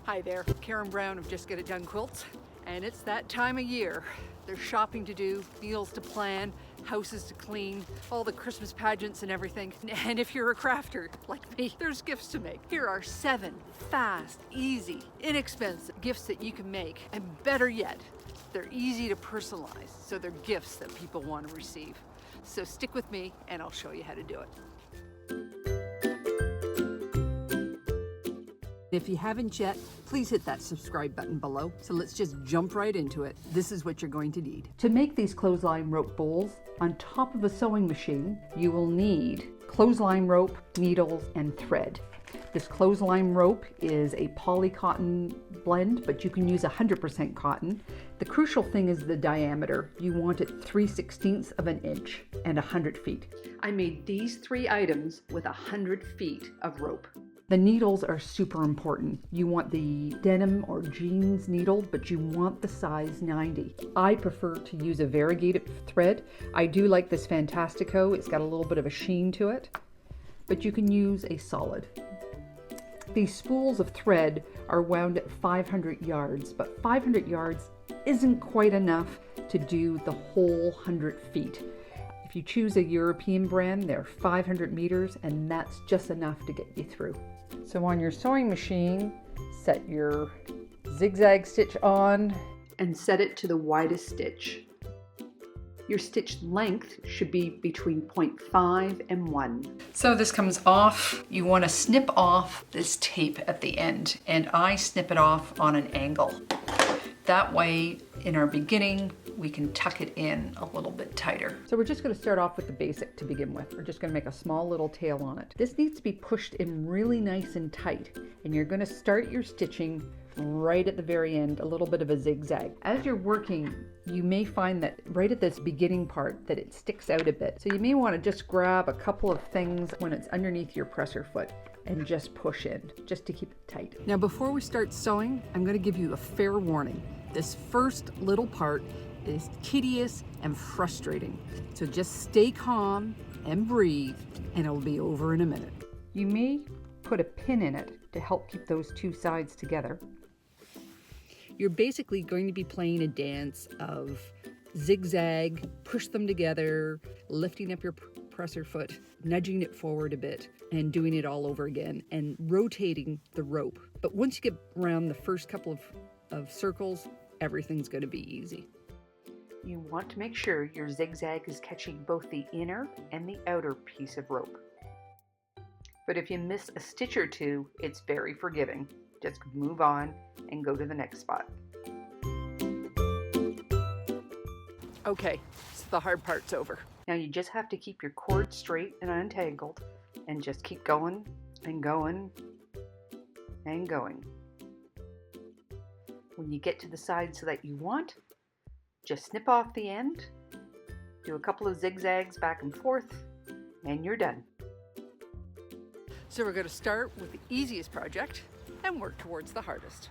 Hi there, Karen Brown of Just Get It Done Quilts, and it's that time of year. There's shopping to do, meals to plan, houses to clean, all the Christmas pageants and everything. And if you're a crafter like me, there's gifts to make. Here are 7 fast, easy, inexpensive gifts that you can make. And better yet, they're easy to personalize, so they're gifts that people want to receive. So stick with me and I'll show you how to do it. If you haven't yet, please hit that subscribe button below. So let's just jump right into it. This is what you're going to need. To make these clothesline rope bowls on top of a sewing machine, you will need clothesline rope, needles, and thread. This clothesline rope is a poly cotton blend, but you can use 100% cotton. The crucial thing is the diameter. You want it 3/16 of an inch and 100 feet. I made these 3 items with 100 feet of rope. The needles are super important. You want the denim or jeans needle, but you want the size 90. I prefer to use a variegated thread. I do like this Fantastico. It's got a little bit of a sheen to it, but you can use a solid. These spools of thread are wound at 500 yards, but 500 yards isn't quite enough to do the whole 100 feet. If you choose a European brand, they're 500 meters, and that's just enough to get you through. So on your sewing machine, set your zigzag stitch on and set it to the widest stitch. Your stitch length should be between 0.5 and 1. So this comes off. You want to snip off this tape at the end, and I snip it off on an angle. That way, in our beginning, we can tuck it in a little bit tighter. So we're just going to start off with the basic to begin with. We're just going to make a small little tail on it. This needs to be pushed in really nice and tight, and you're going to start your stitching right at the very end, a little bit of a zigzag. As you're working, you may find that right at this beginning part that it sticks out a bit. So you may want to just grab a couple of things when it's underneath your presser foot and just push in, just to keep it tight. Now before we start sewing, I'm going to give you a fair warning. This first little part is tedious and frustrating. So just stay calm and breathe, and it'll be over in a minute. You may put a pin in it to help keep those 2 sides together. You're basically going to be playing a dance of zigzag, push them together, lifting up your presser foot, nudging it forward a bit, and doing it all over again, and rotating the rope. But once you get around the first couple of circles, everything's going to be easy. You want to make sure your zigzag is catching both the inner and the outer piece of rope. But if you miss a stitch or 2, it's very forgiving. Just move on and go to the next spot. Okay, so the hard part's over. Now you just have to keep your cord straight and untangled, and just keep going and going and going. When you get to the sides that you want, just snip off the end, do a couple of zigzags back and forth, and you're done. So we're going to start with the easiest project and work towards the hardest.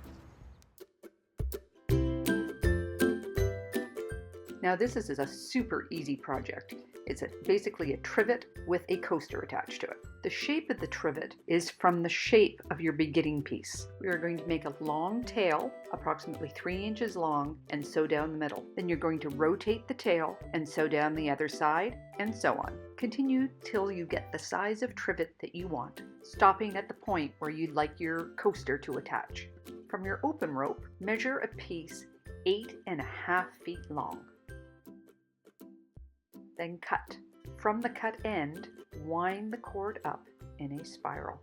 Now this is a super easy project. It's basically a trivet with a coaster attached to it. The shape of the trivet is from the shape of your beginning piece. We are going to make a long tail, approximately 3 inches long, and sew down the middle. Then you're going to rotate the tail and sew down the other side, and so on. Continue till you get the size of trivet that you want, stopping at the point where you'd like your coaster to attach. From your open rope, measure a piece 8.5 feet long. Then cut. From the cut end, wind the cord up in a spiral,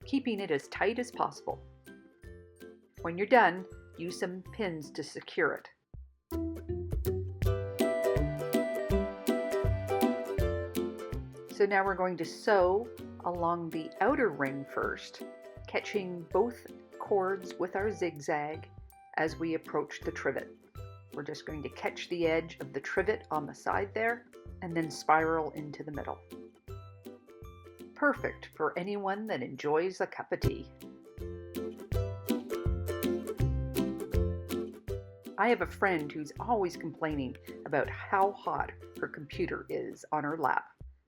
keeping it as tight as possible. When you're done, use some pins to secure it. So now we're going to sew along the outer ring first, catching both cords with our zigzag as we approach the trivet. We're just going to catch the edge of the trivet on the side there, and then spiral into the middle. Perfect for anyone that enjoys a cup of tea. I have a friend who's always complaining about how hot her computer is on her lap.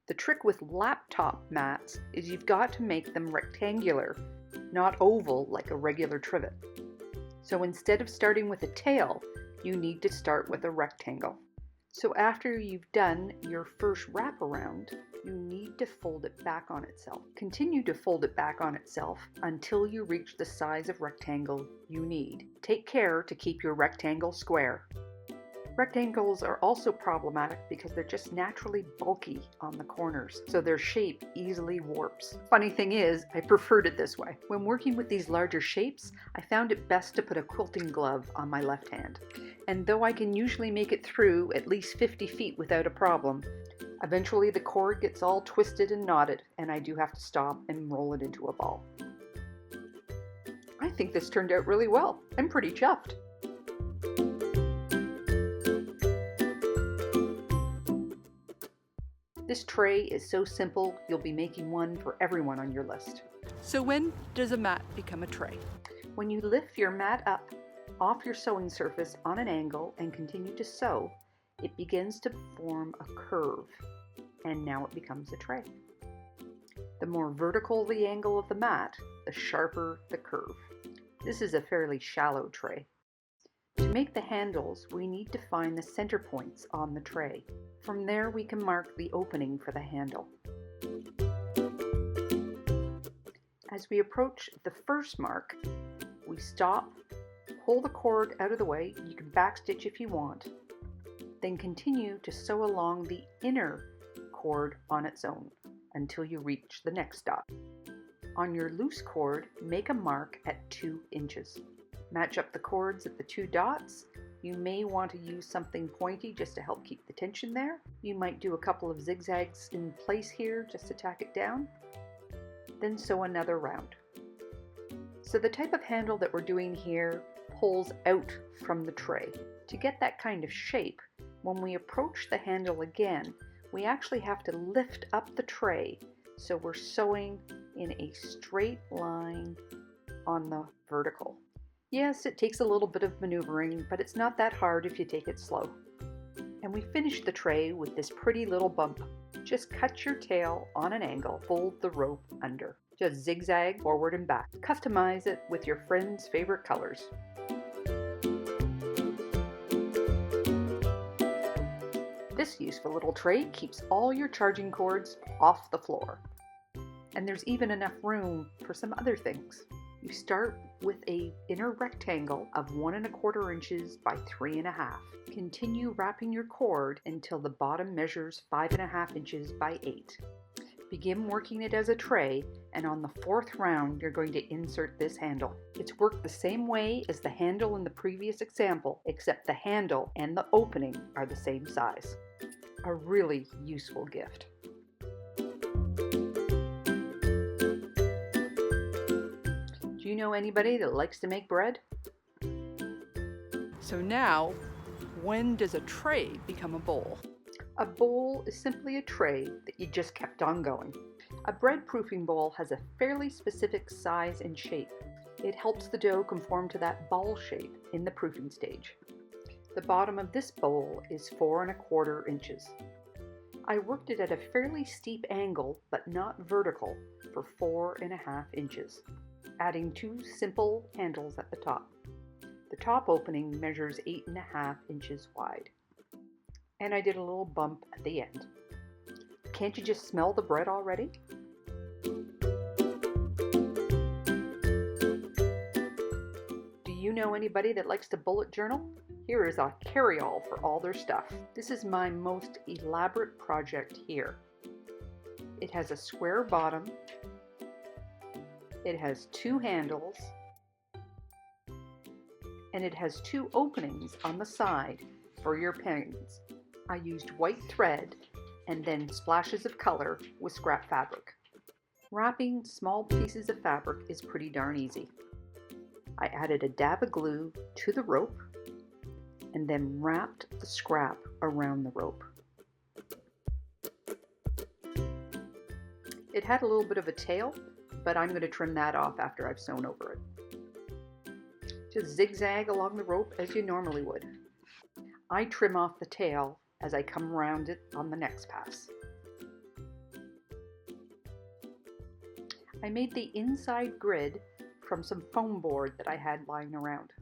The trick with laptop mats is you've got to make them rectangular, not oval like a regular trivet. So instead of starting with a tail, you need to start with a rectangle. So after you've done your first wraparound, you need to fold it back on itself. Continue to fold it back on itself until you reach the size of rectangle you need. Take care to keep your rectangle square. Rectangles are also problematic because they're just naturally bulky on the corners, so their shape easily warps. Funny thing is, I preferred it this way. When working with these larger shapes, I found it best to put a quilting glove on my left hand. And though I can usually make it through at least 50 feet without a problem, eventually the cord gets all twisted and knotted, and I do have to stop and roll it into a ball. I think this turned out really well. I'm pretty chuffed. This tray is so simple, you'll be making one for everyone on your list. So when does a mat become a tray? When you lift your mat up off your sewing surface on an angle and continue to sew, it begins to form a curve, and now it becomes a tray. The more vertical the angle of the mat, the sharper the curve. This is a fairly shallow tray. To make the handles, we need to find the center points on the tray. From there, we can mark the opening for the handle. As we approach the first mark, we stop, pull the cord out of the way. You can backstitch if you want. Then continue to sew along the inner cord on its own until you reach the next dot. On your loose cord, make a mark at 2 inches. Match up the cords at the 2 dots. You may want to use something pointy just to help keep the tension there. You might do a couple of zigzags in place here just to tack it down. Then sew another round. So the type of handle that we're doing here pulls out from the tray. To get that kind of shape, when we approach the handle again, we actually have to lift up the tray so we're sewing in a straight line on the vertical. Yes, it takes a little bit of maneuvering, but it's not that hard if you take it slow. And we finish the tray with this pretty little bump. Just cut your tail on an angle, fold the rope under. Just zigzag forward and back. Customize it with your friend's favorite colors. This useful little tray keeps all your charging cords off the floor. And there's even enough room for some other things. You start with an inner rectangle of 1 1/4 inches by 3 1/2. Continue wrapping your cord until the bottom measures 5 1/2 inches by 8. Begin working it as a tray, and on the 4th round you're going to insert this handle. It's worked the same way as the handle in the previous example, except the handle and the opening are the same size. A really useful gift. Do you know anybody that likes to make bread? So now, when does a tray become a bowl? A bowl is simply a tray that you just kept on going. A bread proofing bowl has a fairly specific size and shape. It helps the dough conform to that ball shape in the proofing stage. The bottom of this bowl is 4 1/4 inches. I worked it at a fairly steep angle, but not vertical, for 4 1/2 inches. Adding 2 simple handles at the top. The top opening measures 8 1/2 inches wide. And I did a little bump at the end. Can't you just smell the bread already? Do you know anybody that likes to bullet journal? Here is a carry-all for all their stuff. This is my most elaborate project here. It has a square bottom. It has 2 handles, and it has 2 openings on the side for your pens. I used white thread and then splashes of color with scrap fabric. Wrapping small pieces of fabric is pretty darn easy. I added a dab of glue to the rope and then wrapped the scrap around the rope. It had a little bit of a tail, but I'm going to trim that off after I've sewn over it. Just zigzag along the rope as you normally would. I trim off the tail as I come around it on the next pass. I made the inside grid from some foam board that I had lying around.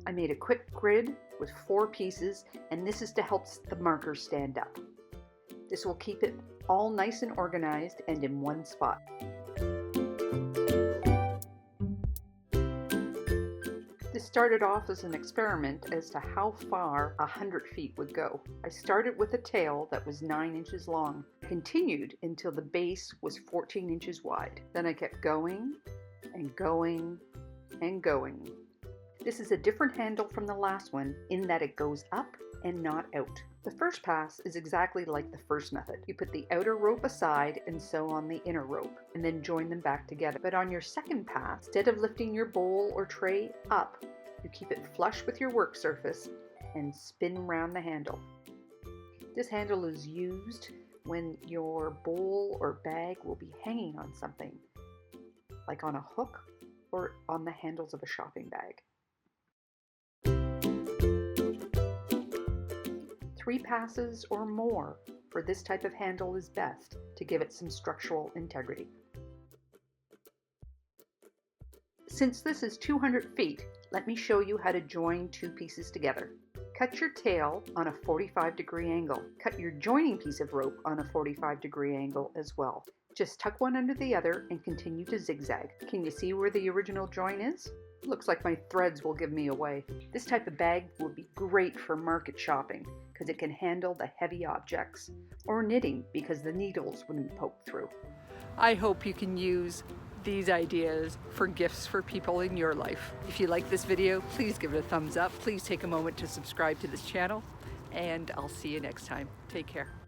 I made a quick grid with 4 pieces, and this is to help the markers stand up. This will keep it all nice and organized and in one spot. This started off as an experiment as to how far 100 feet would go. I started with a tail that was 9 inches long, continued until the base was 14 inches wide. Then I kept going and going and going. This is a different handle from the last one in that it goes up and not out. The first pass is exactly like the first method. You put the outer rope aside and sew on the inner rope, and then join them back together. But on your second pass, instead of lifting your bowl or tray up, you keep it flush with your work surface and spin around the handle. This handle is used when your bowl or bag will be hanging on something, like on a hook or on the handles of a shopping bag. 3 passes or more for this type of handle is best to give it some structural integrity. Since this is 200 feet, let me show you how to join 2 pieces together. Cut your tail on a 45-degree angle. Cut your joining piece of rope on a 45-degree angle as well. Just tuck one under the other and continue to zigzag. Can you see where the original join is? Looks like my threads will give me away. This type of bag would be great for market shopping because it can handle the heavy objects, or knitting because the needles wouldn't poke through. I hope you can use these ideas for gifts for people in your life. If you like this video, please give it a thumbs up. Please take a moment to subscribe to this channel, and I'll see you next time. Take care.